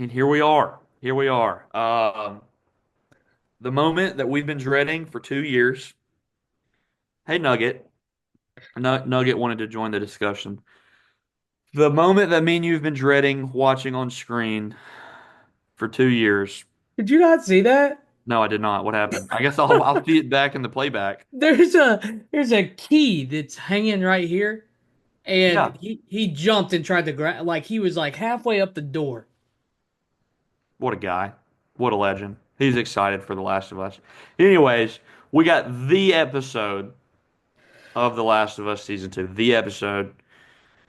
And here we are. Here we are. The moment that we've been dreading for 2 years. Hey, Nugget. Nugget wanted to join the discussion. The moment that me and you've been dreading watching on screen for 2 years. Did you not see that? No, I did not. What happened? I guess I'll see it back in the playback. There's a key that's hanging right here, and Yeah. he jumped and tried to grab like he was like halfway up the door. What a guy. What a legend. He's excited for The Last of Us. Anyways, we got the episode of The Last of Us season two. The episode.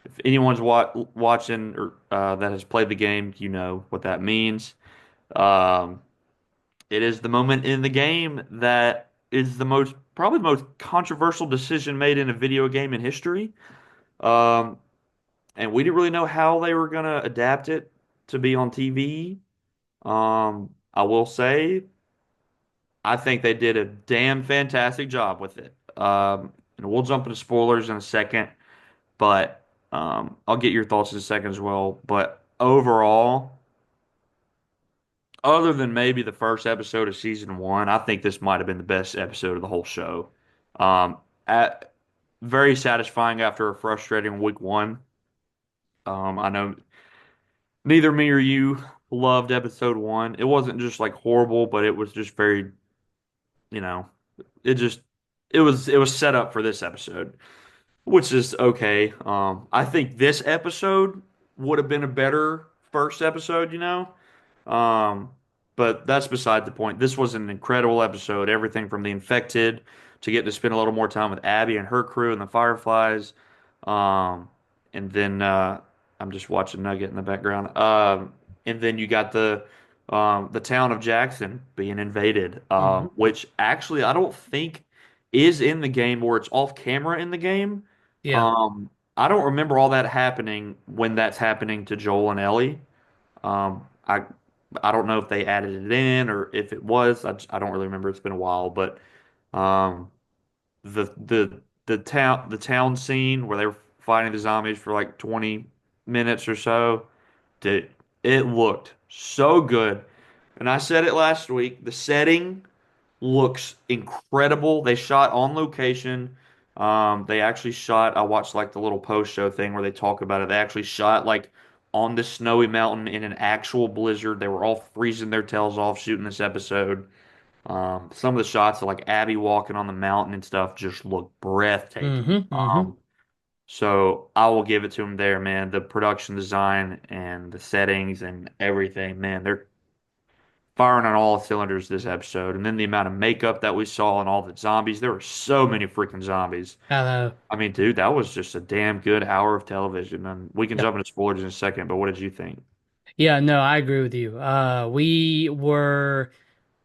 If anyone's watching or that has played the game, you know what that means. Um, it is the moment in the game that is probably the most controversial decision made in a video game in history. Um, and we didn't really know how they were gonna adapt it to be on TV. I will say, I think they did a damn fantastic job with it. And we'll jump into spoilers in a second. But I'll get your thoughts in a second as well. But overall, other than maybe the first episode of season one, I think this might have been the best episode of the whole show. Um, at very satisfying after a frustrating week one. I know neither me or you loved episode one. It wasn't just like horrible, but it was just very, you know, it just it was set up for this episode, which is okay. I think this episode would have been a better first episode, you know. Um, but that's beside the point. This was an incredible episode. Everything from the infected to get to spend a little more time with Abby and her crew and the Fireflies. Um, and then I'm just watching Nugget in the background. And then you got the town of Jackson being invaded, Hmm. which actually I don't think is in the game or it's off camera in the game. Yeah. Um, I don't remember all that happening when that's happening to Joel and Ellie. Um, I I don't know if they added it in or if it was. I don't really remember. It's been a while, but um, the town scene where they were fighting the zombies for like 20 minutes or so, did it looked so good. And I said it last week. The setting looks incredible. They shot on location. They actually shot, I watched like the little post show thing where they talk about it. They actually shot like on the snowy mountain in an actual blizzard. They were all freezing their tails off shooting this episode. Some of the shots of like Abby walking on the mountain and stuff just look breathtaking. Hmm. Hmm. So I will give it to them there, man. The production design and the settings and everything, man, they're firing on all cylinders this episode. And then the amount of makeup that we saw and all the zombies, there were so many freaking zombies. I know. I mean, dude, that was just a damn good hour of television. And we can Yep. jump into spoilers in a second, but what did you think? Yeah, no, I agree with you.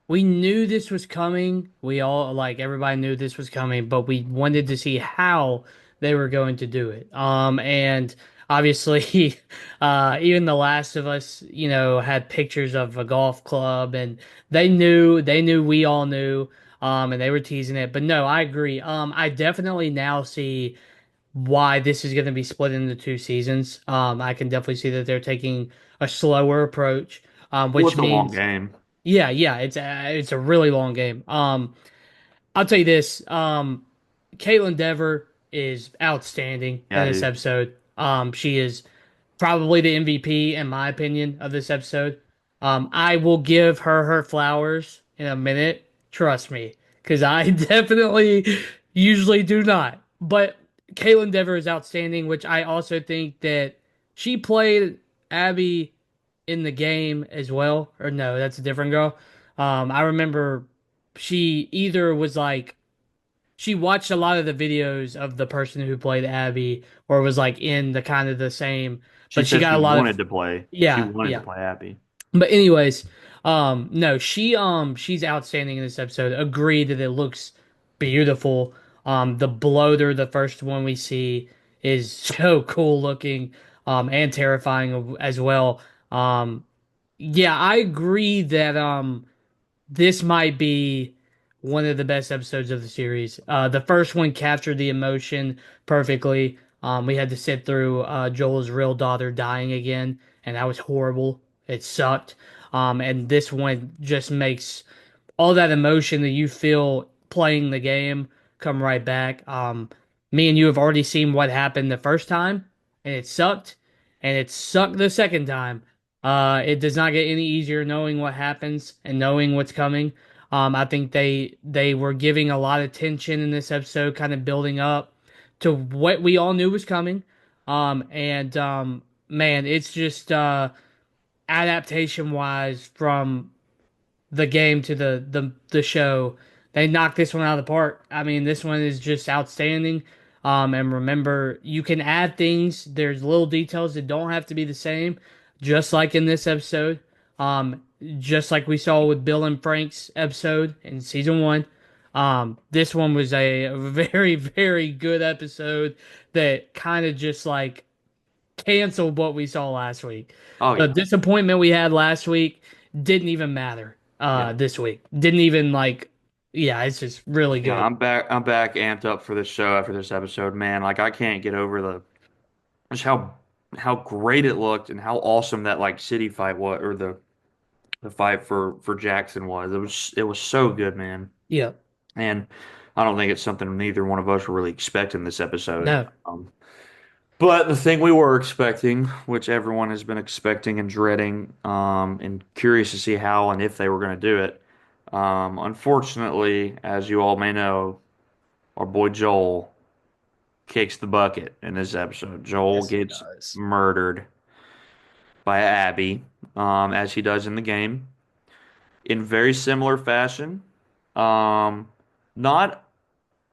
We knew this was coming. We all like everybody knew this was coming, but we wanted to see how they were going to do it. And obviously, even The Last of Us, had pictures of a golf club, and they knew we all knew, and they were teasing it. But no, I agree. I definitely now see why this is going to be split into two seasons. I can definitely see that they're taking a slower approach, Well, which it's a long means game. yeah, yeah, it's a really long game. I'll tell you this. Caitlin Dever is outstanding in Yeah, this dude. episode. She is probably the MVP in my opinion of this episode. I will give her flowers in a minute. Trust me, because I definitely usually do not. But Caitlin Dever is outstanding, which I also think that she played Abby in the game as well. Or no, that's a different girl. I remember she either was like she watched a lot of the videos of the person who played Abby, or was like in the kind of the same, She but she said got she a lot of wanted to play. She yeah, wanted to yeah. play Abby. But anyways, no, she's outstanding in this episode. Agree that it looks beautiful. The bloater, the first one we see, is so cool looking, and terrifying as well. Yeah, I agree that this might be one of the best episodes of the series. The first one captured the emotion perfectly. We had to sit through Joel's real daughter dying again, and that was horrible. It sucked. And this one just makes all that emotion that you feel playing the game come right back. Me and you have already seen what happened the first time, and it sucked the second time. It does not get any easier knowing what happens and knowing what's coming. I think they were giving a lot of tension in this episode, kind of building up to what we all knew was coming. And man, it's just adaptation wise from the game to the show, they knocked this one out of the park. I mean, this one is just outstanding. And remember, you can add things. There's little details that don't have to be the same, just like in this episode. Just like we saw with Bill and Frank's episode in season one. This one was a very, very good episode that kind of just like canceled what we saw last week. Oh The yeah, disappointment we had last week didn't even matter yeah, this week. Didn't even like yeah, it's just really yeah. good. I'm back amped up for this show after this episode, man. Like I can't get over the just how great it looked and how awesome that like city fight was, or the fight for Jackson was. It was so good, man. Yeah. And I don't think it's something neither one of us were really expecting this episode. No. But the thing we were expecting, which everyone has been expecting and dreading, and curious to see how and if they were going to do it. Unfortunately, as you all may know, our boy Joel kicks the bucket in this episode. Joel Yes, he gets does. murdered by Abby, as he does in the game, in very similar fashion. Um, Not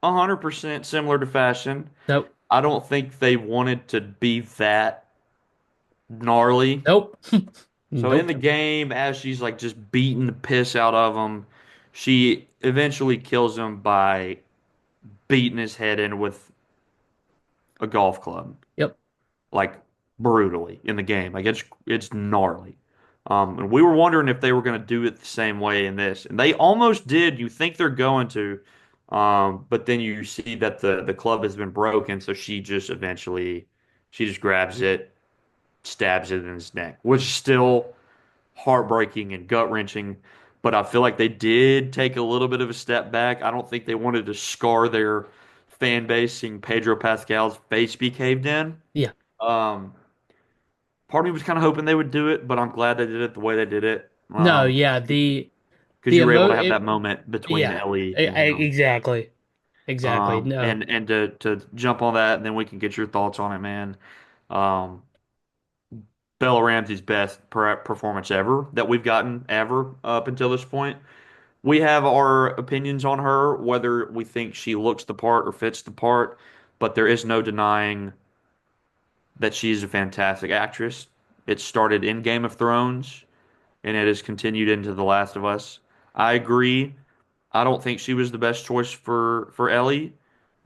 100% similar to fashion. Nope. I don't think they wanted to be that gnarly. Nope. So in Nope. the game, as she's like just beating the piss out of him, she eventually kills him by beating his head in with a golf club, Yep. like brutally in the game. Like it's gnarly. And we were wondering if they were going to do it the same way in this, and they almost did. You think they're going to, but then you see that the club has been broken, so she just grabs it, stabs it in his neck, which is still heartbreaking and gut wrenching. But I feel like they did take a little bit of a step back. I don't think they wanted to scar their fan base seeing Pedro Pascal's face be caved in. Yeah. Um, Part of me was kind of hoping they would do it, but I'm glad they did it the way they did it. No, yeah, Because the you were able emo to have that it, moment between yeah. Ellie and him. Exactly. Exactly. No. And to jump on that, and then we can get your thoughts on it, man. Um, Bella Ramsey's best performance ever that we've gotten ever up until this point. We have our opinions on her, whether we think she looks the part or fits the part, but there is no denying that she's a fantastic actress. It started in Game of Thrones and it has continued into The Last of Us. I agree. I don't think she was the best choice for Ellie.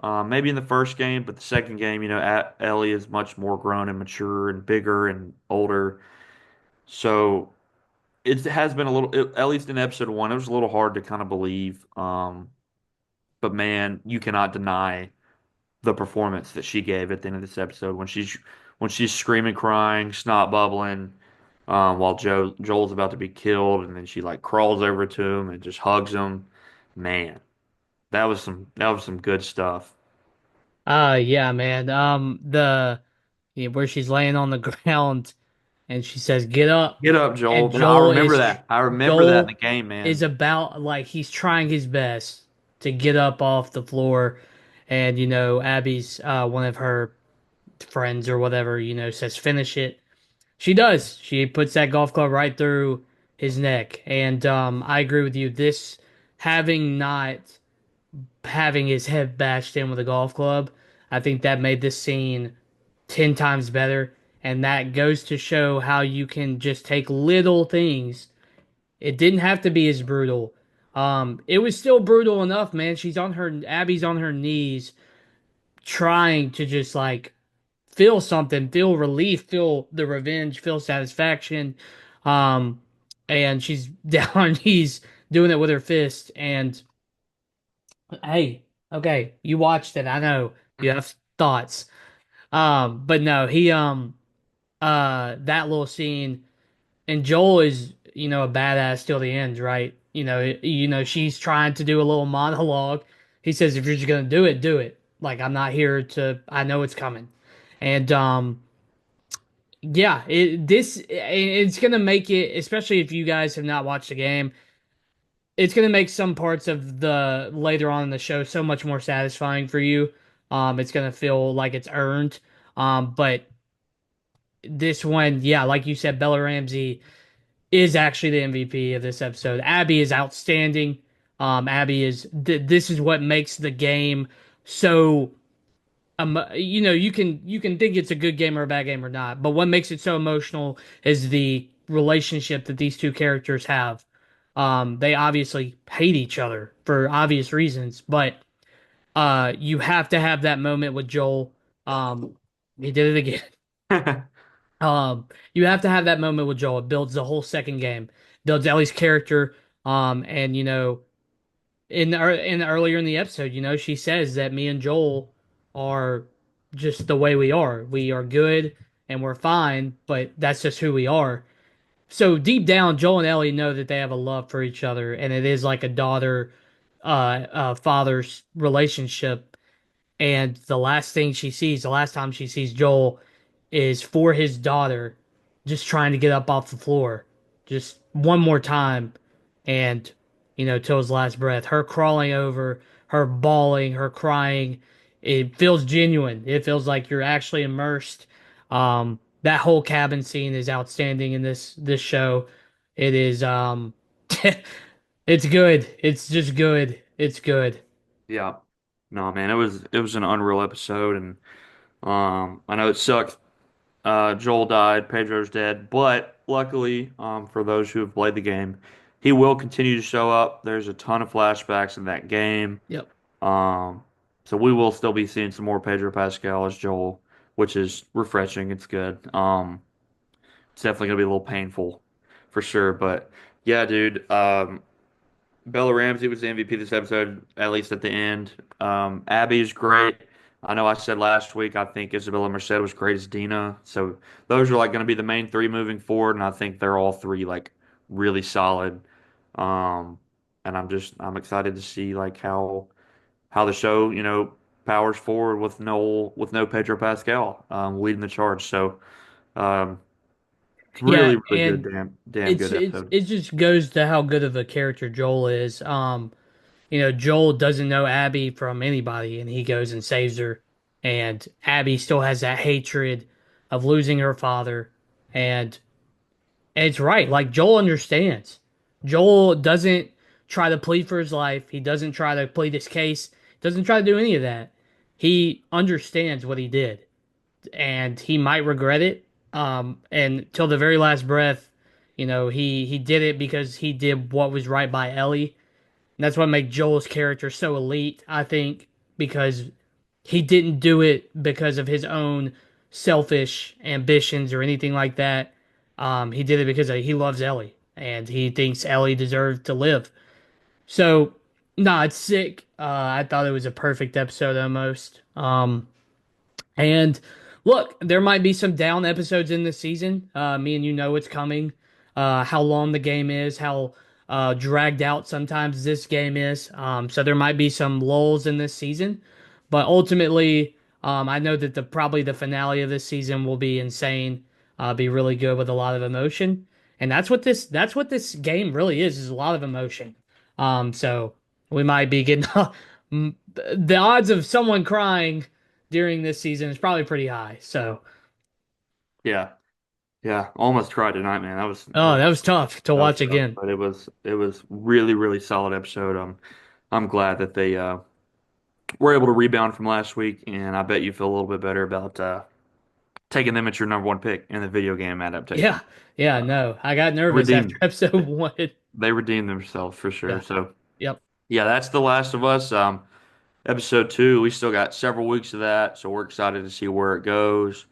Maybe in the first game, but the second game, Ellie is much more grown and mature and bigger and older. So it has been a little, at least in episode one, it was a little hard to kind of believe. But man, you cannot deny the performance that she gave at the end of this episode when she's screaming, crying, snot bubbling, while Joel's about to be killed, and then she like crawls over to him and just hugs him. Man, that was some good stuff. Yeah, man. The yeah, where she's laying on the ground and she says, "Get up." Get up, And Joel. I remember that. I remember that in the Joel game, is man. about like he's trying his best to get up off the floor. And Abby's one of her friends or whatever, says finish it. She does. She puts that golf club right through his neck. And I agree with you. This having not having his head bashed in with a golf club, I think that made this scene 10 times better. And that goes to show how you can just take little things. It didn't have to be as brutal. It was still brutal enough, man. Abby's on her knees trying to just like feel something, feel relief, feel the revenge, feel satisfaction. Um, and she's down on her knees doing it with her fist. And hey, okay, you watched it. I know you have thoughts. But no, that little scene. and Joel is, a badass till the end, right? She's trying to do a little monologue. He says, if you're just gonna do it, do it. Like I'm not here to, I know it's coming. And yeah, it's gonna make it, especially if you guys have not watched the game, it's gonna make some parts of the later on in the show so much more satisfying for you. It's gonna feel like it's earned. But this one, yeah, like you said, Bella Ramsey is actually the MVP of this episode. Abby is outstanding. Abby is this is what makes the game so you can think it's a good game or a bad game or not, but what makes it so emotional is the relationship that these two characters have. They obviously hate each other for obvious reasons, but you have to have that moment with Joel. Um, he did it again. You have to have that moment with Joel. It builds the whole second game, builds Ellie's character. And in earlier in the episode, she says that me and Joel are just the way we are. We are good and we're fine, but that's just who we are. So deep down, Joel and Ellie know that they have a love for each other, and it is like a daughter, father's relationship. And the last time she sees Joel, is for his daughter, just trying to get up off the floor, just one more time, and till his last breath. Her crawling over, her bawling, her crying. It feels genuine. It feels like you're actually immersed. That whole cabin scene is outstanding in this show. It is it's good. It's just good. It's good. Yeah. No, man, it was an unreal episode, and I know it sucked. Joel died, Pedro's dead, but luckily, for those who have played the game, he will continue to show up. There's a ton of flashbacks in that game. Yep. Um, so we will still be seeing some more Pedro Pascal as Joel, which is refreshing. It's good. It's definitely gonna be a little painful for sure, but yeah, dude. Bella Ramsey was the MVP this episode, at least at the end. Abby is great. I know I said last week I think Isabella Merced was great as Dina. So those are like going to be the main three moving forward, and I think they're all three like really solid. Um, and I'm excited to see like how the show powers forward with no Pedro Pascal leading the charge. So um, Yeah, really good, and damn it's good it's episode. it just goes to how good of a character Joel is. Joel doesn't know Abby from anybody, and he goes and saves her. And Abby still has that hatred of losing her father, and it's right. Like Joel understands. Joel doesn't try to plead for his life. He doesn't try to plead his case. Doesn't try to do any of that. He understands what he did, and he might regret it. And till the very last breath, he did it because he did what was right by Ellie. And that's what makes Joel's character so elite, I think, because he didn't do it because of his own selfish ambitions or anything like that. He did it because he loves Ellie and he thinks Ellie deserved to live. So, nah, it's sick. I thought it was a perfect episode almost. And look, there might be some down episodes in this season. Me and you know it's coming. How long the game is, how dragged out sometimes this game is. So there might be some lulls in this season, but ultimately, I know that probably the finale of this season will be insane. Be really good with a lot of emotion, and that's what this game really is a lot of emotion. So we might be getting the odds of someone crying during this season is probably pretty high. So, Yeah. Yeah, almost cried tonight, man. oh, that was tough to That was watch tough, again. but it was really solid episode. I'm glad that they were able to rebound from last week, and I bet you feel a little bit better about taking them at your number one pick in the video game Yeah, adaptation. yeah, no, I got nervous after Redeemed. episode one. They redeemed themselves for sure. Yeah, So yep, yeah, that's The Last of Us. Episode two. We still got several weeks of that, so we're excited to see where it goes.